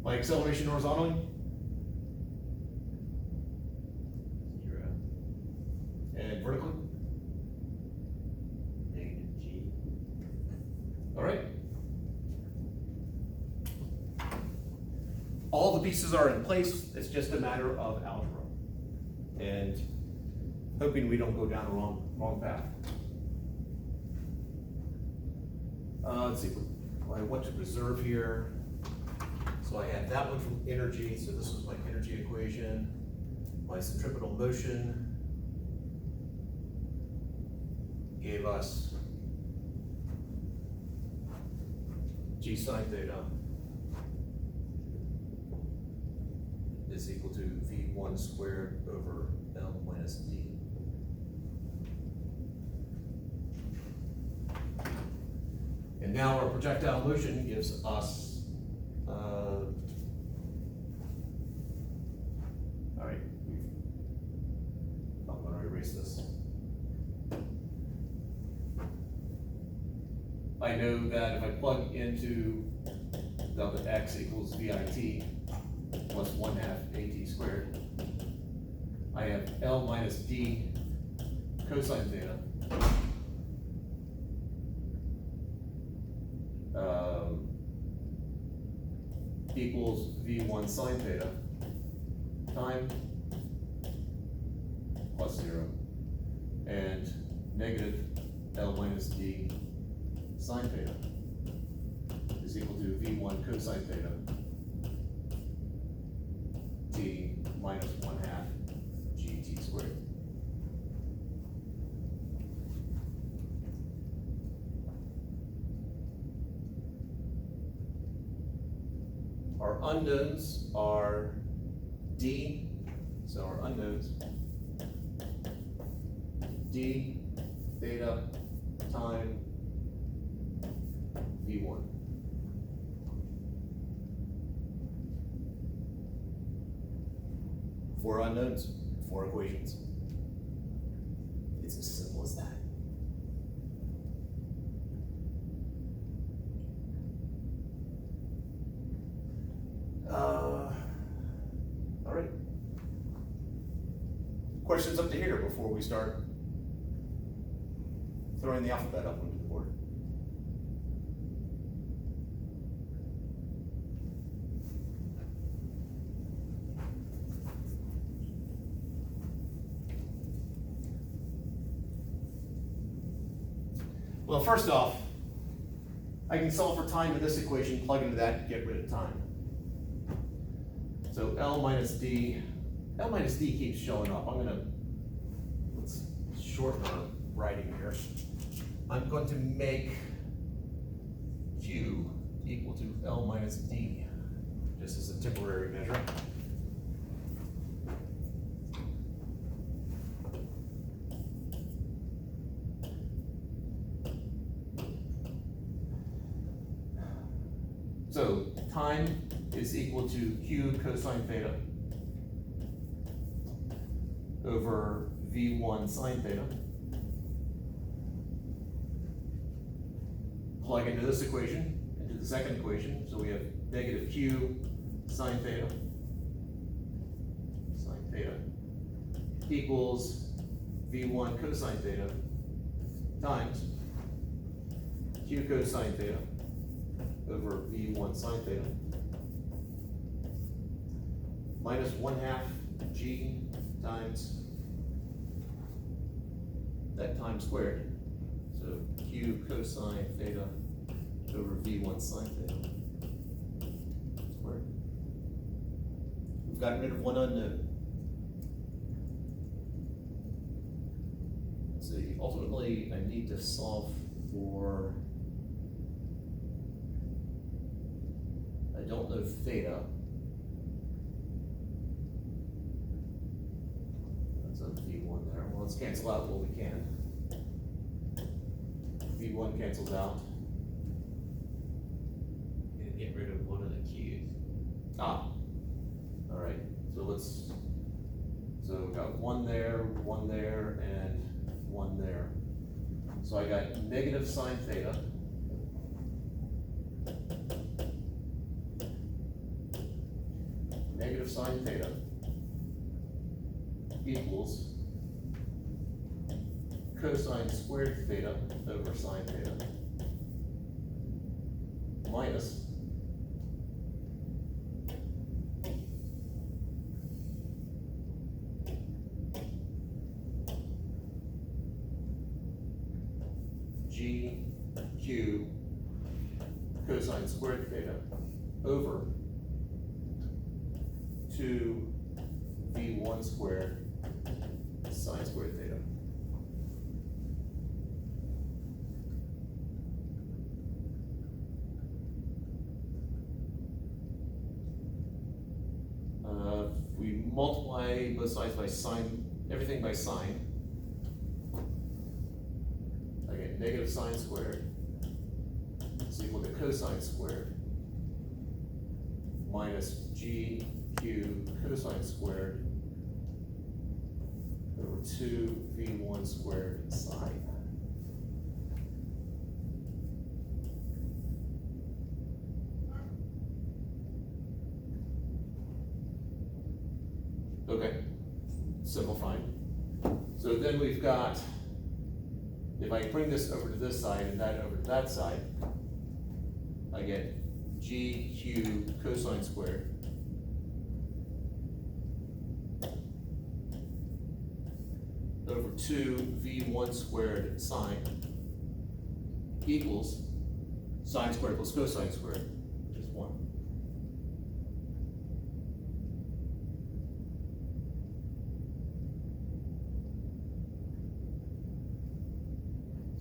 My acceleration horizontally, 0. and vertically. Negative G. All right. All the pieces are in place. It's just a matter of algebra and hoping we don't go down the wrong path. Let's see what I want to preserve here. So I have that one from energy. So this was my energy equation. My centripetal motion gave us G sine theta is equal to V1 squared over L minus D. And now our projectile motion gives us, all right, I'm gonna erase this. I know that if I plug into delta x equals VIT plus 1/2 AT squared, I have L minus D cosine theta equals V1 sine theta time plus 0 and negative L minus D sine theta is equal to V1 cosine theta T minus 1/2 GT squared. Our unknowns are D, so our unknowns, D, theta, time, V1. Four unknowns, four equations. It's as simple as that. All right. Questions up to here before we start throwing the alphabet up onto the board? Well, first off, I can solve for time in this equation, plug into that, get rid of time. So L minus D keeps showing up. Let's shorten our writing here. I'm going to make Q equal to L minus D, just as a temporary measure. So time is equal to Q cosine theta over V1 sine theta. Plug into this equation, into the second equation, so we have negative Q sine theta equals V1 cosine theta times Q cosine theta over V1 sine theta minus 1/2 G times that time squared. So Q cosine theta over V1 sine theta squared. We've gotten rid of one unknown. Let's see, ultimately I need to solve for, I don't know theta. That's a V1 there. Well, let's cancel out what we can. V1 cancels out. Gonna get rid of one of the Q's. Ah, all right. So we got one there, and one there. So I got negative sine theta negative sine theta equals cosine squared theta over sine theta minus GQ cosine squared theta over 2V1 squared sine squared theta. We multiply both sides by sine, everything by sine. I get negative sine squared is equal to cosine squared minus GQ cosine squared over 2V1 squared sine. Okay, simplifying. So then we've got, if I bring this over to this side and that over to that side, I get GQ cosine squared over 2V1 squared sine equals sine squared plus cosine squared, which is 1.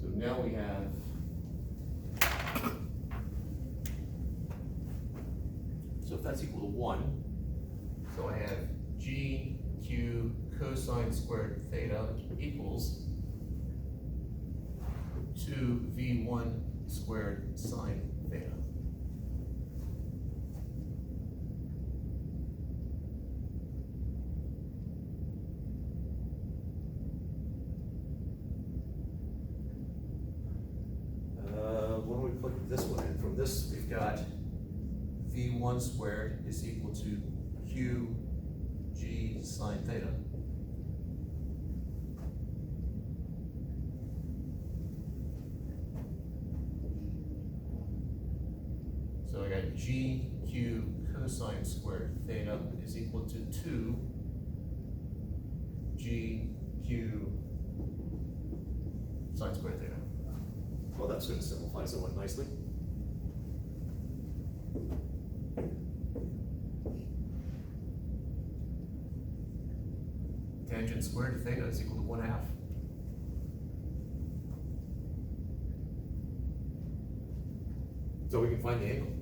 So now we have if that's equal to 1, so I have GQ cosine squared theta equals 2V1 squared sine theta. When we put this one in, from this we've got V1 squared is equal to QG sine theta. So I got GQ cosine squared theta is equal to 2 GQ sine squared theta. Well, that's going to simplify somewhat nicely. Tangent squared of theta is equal to 1/2. So we can find the angle.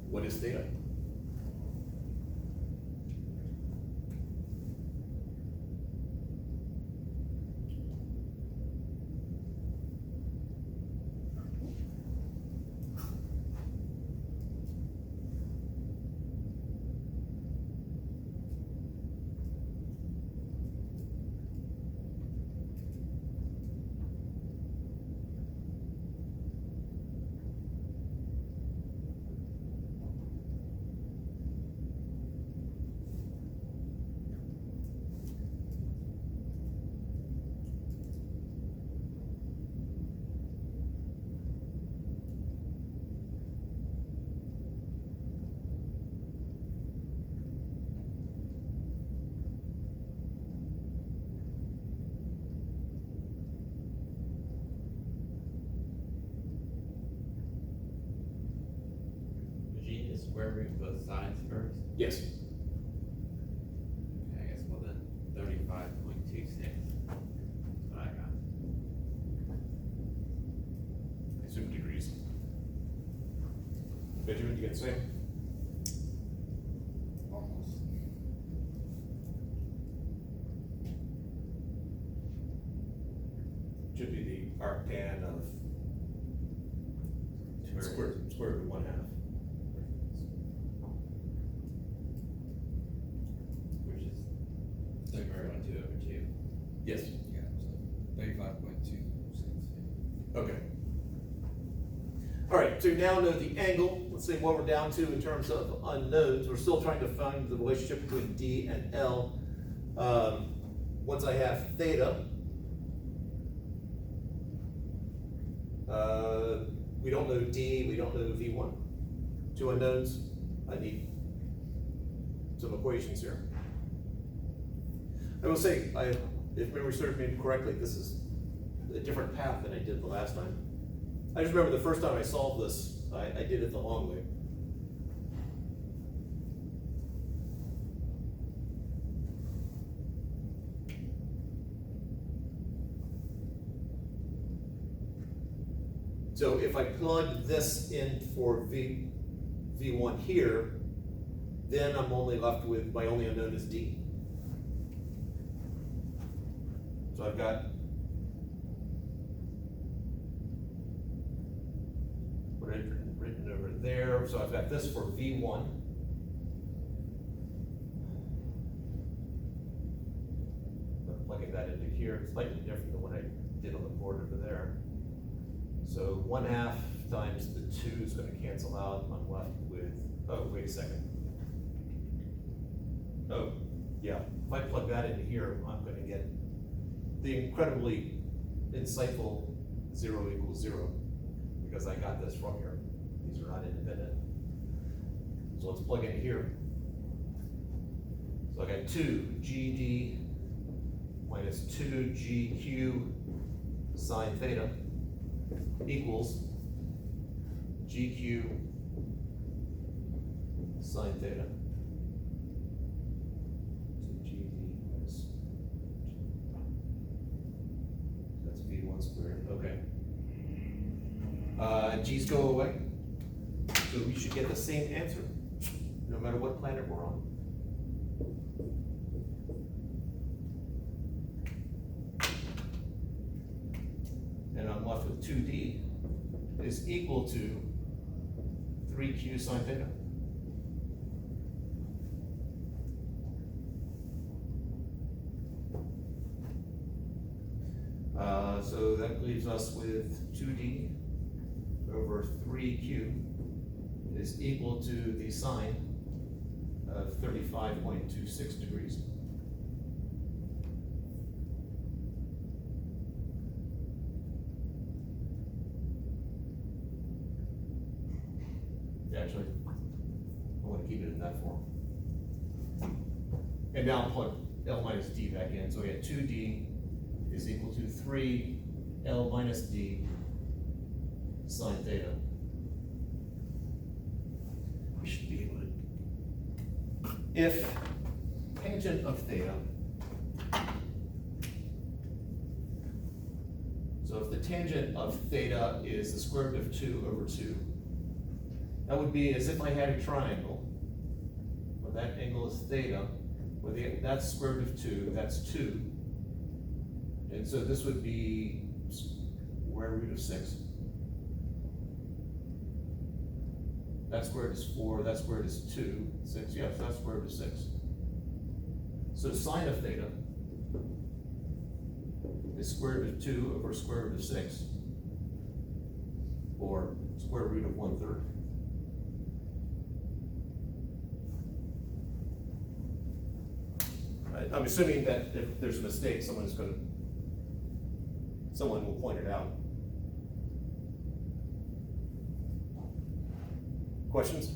What is theta? Square root both sides first? Yes. Okay, I guess well then 35.26. That's what I got. I assume degrees. Benjamin, you get the same? Almost. Should be the arctan of square root of 1/2. Which is square root 2 over 2. Yes. Yeah, so 35.26. Okay. All right. right, so now know the angle. Let's see what we're down to in terms of unknowns. We're still trying to find the relationship between D and L. Once I have theta, we don't know D, we don't know V1. Two unknowns. I need some equations here. I will say, if memory serves me correctly, this is a different path than I did the last time. I just remember the first time I solved this, I did it the long way. So if I plug this in for V1 here, then I'm only left with, my only unknown is D. So I've got, put it written over there, so I've got this for V1. I'm plugging that into here, it's slightly different than what I did on the board over there. So 1/2 times the 2 is going to cancel out. I'm left with, oh, wait a second. Oh, yeah, if I plug that into here, I'm going to get the incredibly insightful 0 equals 0, because I got this from here. These are not independent. So let's plug in here. So I got 2 GD minus 2 GQ sine theta equals GQ sine theta. So GD minus, that's V1 squared, okay. G's go away, so we should get the same answer, no matter what planet we're on. And I'm left with 2D is equal to 3Q sine theta. So that leaves us with 2D over 3Q is equal to the sine of 35.26 degrees. Actually, I want to keep it in that form. And now plug L minus D back in. So we had 2D is equal to 3L minus D sine theta. We should be able to, if tangent of theta, so if the tangent of theta is the square root of 2 over 2, that would be as if I had a triangle, where that angle is theta, where that's square root of 2, that's 2. And so this would be square root of 6. That square root is 4, that square root is 2, 6, yes, that's square root of 6. So sine of theta is square root of 2 over square root of 6, or square root of 1/3. I'm assuming that if there's a mistake, someone will point it out. Questions?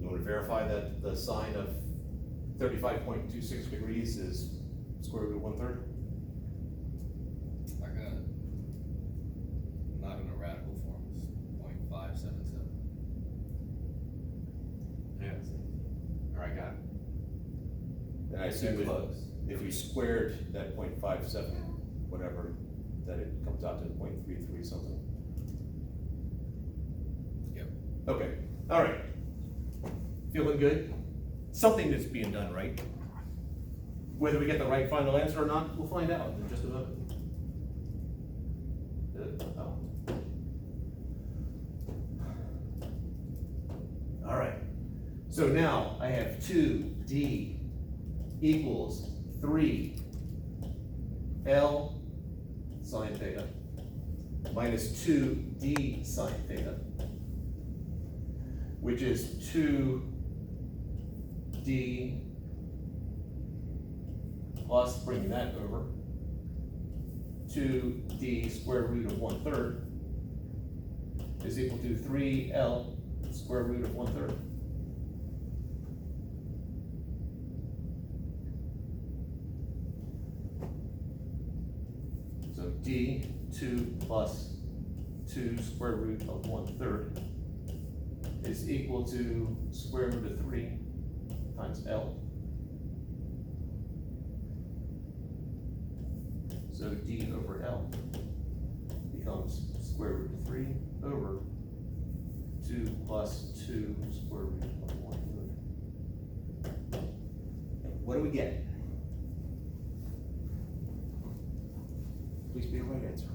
You want to verify that the sine of 35.26 degrees is square root of 1/3? I got it. Not in a radical form, it's 0.577. Yeah. All right, got it. And I assume that Close. if you squared that 0.57, whatever, that it comes out to 0.33 something. Yep. Okay, all right. Feeling good? Something that's being done right. Whether we get the right final answer or not, we'll find out in just a moment. Oh. All right. So now I have 2D equals 3L sine theta minus 2d sine theta, which is 2d plus, bringing that over, 2d square root of 1/3 is equal to 3l square root of 1/3. So d 2 plus 2 square root of 1/3 is equal to square root of 3 times L. So d over L becomes square root of 3 over 2 plus 2 square root of 1/3. What do we get? Please be the right answer.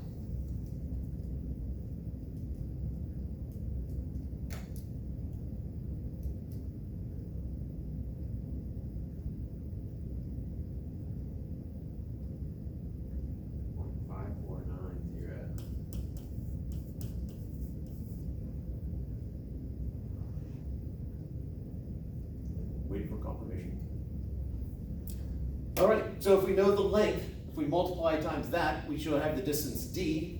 Waiting for confirmation. All right, so if we know the length, if we multiply times that, we should have the distance d.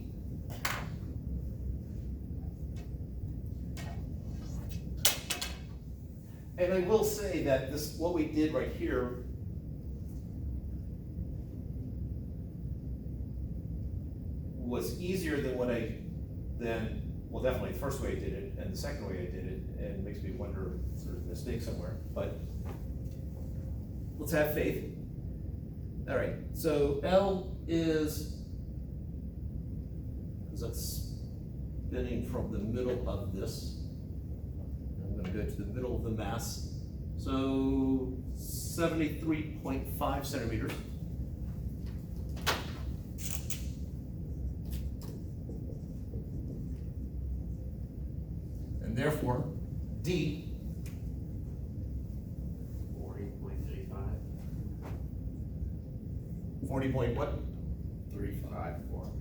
And I will say that this, what we did right here, was easier than well, definitely the first way I did it, and the second way I did it, and it makes me wonder if there's a mistake somewhere, but let's have faith. All right, so L is, because that's spinning from the middle of this. I'm gonna go to the middle of the mass. So 73.5 centimeters. And therefore, D 40.35. 40 point what? 354.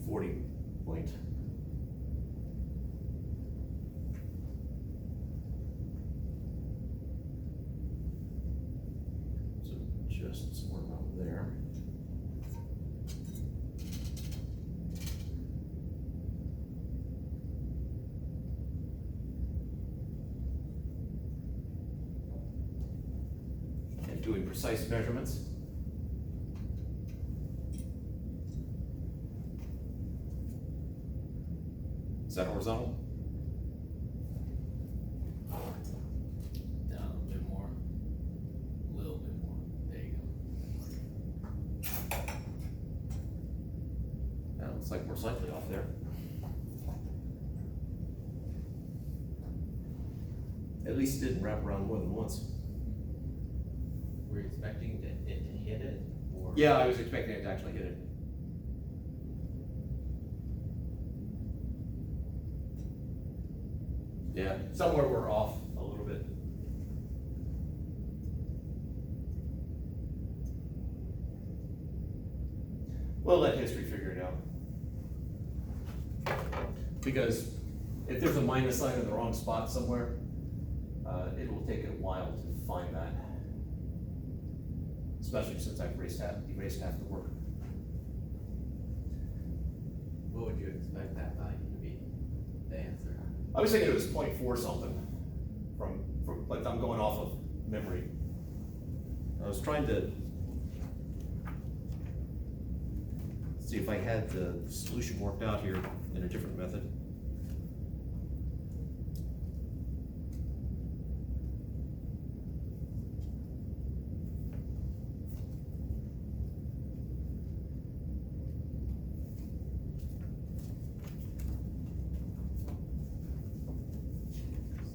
.40. So just somewhere around there. And doing precise measurements. Is that horizontal? Down a bit more. A little bit more. There you go. That looks like we're slightly off there. At least it didn't wrap around more than once. Were you expecting it to hit it, or? Yeah, I was expecting it to actually hit it. Yeah, somewhere we're off a little bit. We'll let history figure it out. Because if there's a minus sign in the wrong spot somewhere, it will take a while to find that. Especially since I've erased half the work. What would you expect that value to be, the answer? I was thinking it was 0.4 something from like I'm going off of memory. I was trying to see if I had the solution worked out here in a different method.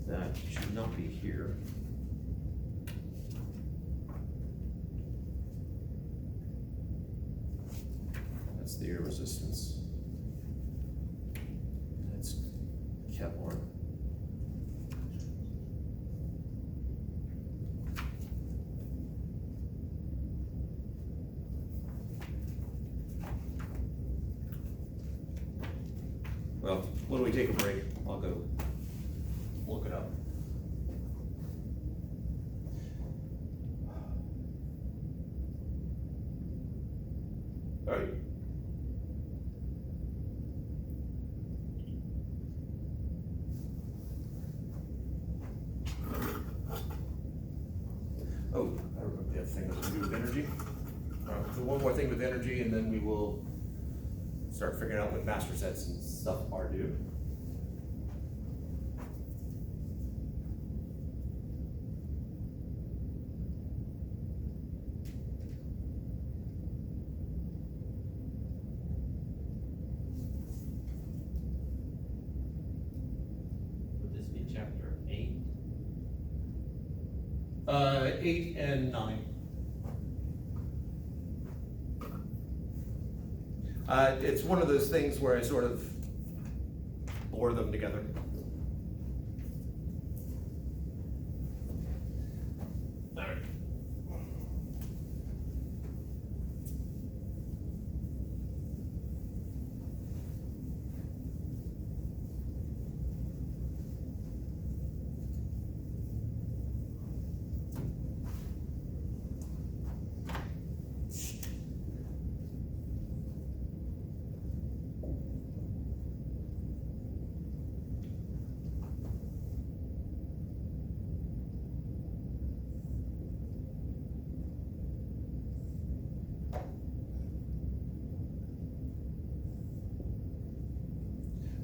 That should not be here. That's the air resistance. That's Kevlar. take a break, I'll go look it up. All right. Oh, I remember the other thing that to do with energy. So one more thing with energy, and then we will start figuring out what master sets and stuff are due. Would this be chapter 8? 8 and 9. It's one of those things where I sort of blur them together. All right.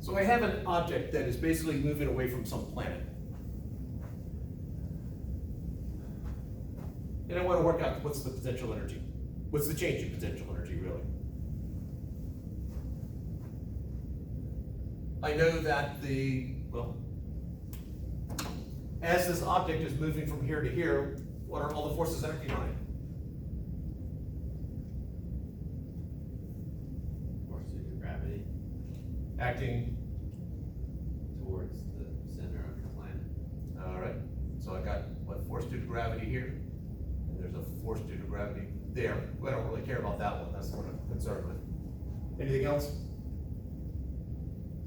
So I have an object that is basically moving away from some planet. And I want to work out what's the potential energy. What's the change in potential energy, really? I know that as this object is moving from here to here, what are all the forces acting on it? Force due to gravity Acting, towards the center of the planet. all right. So I got what force due to gravity here, and there's a force due to gravity there. I don't really care about that one. That's the one I'm concerned with. Anything else?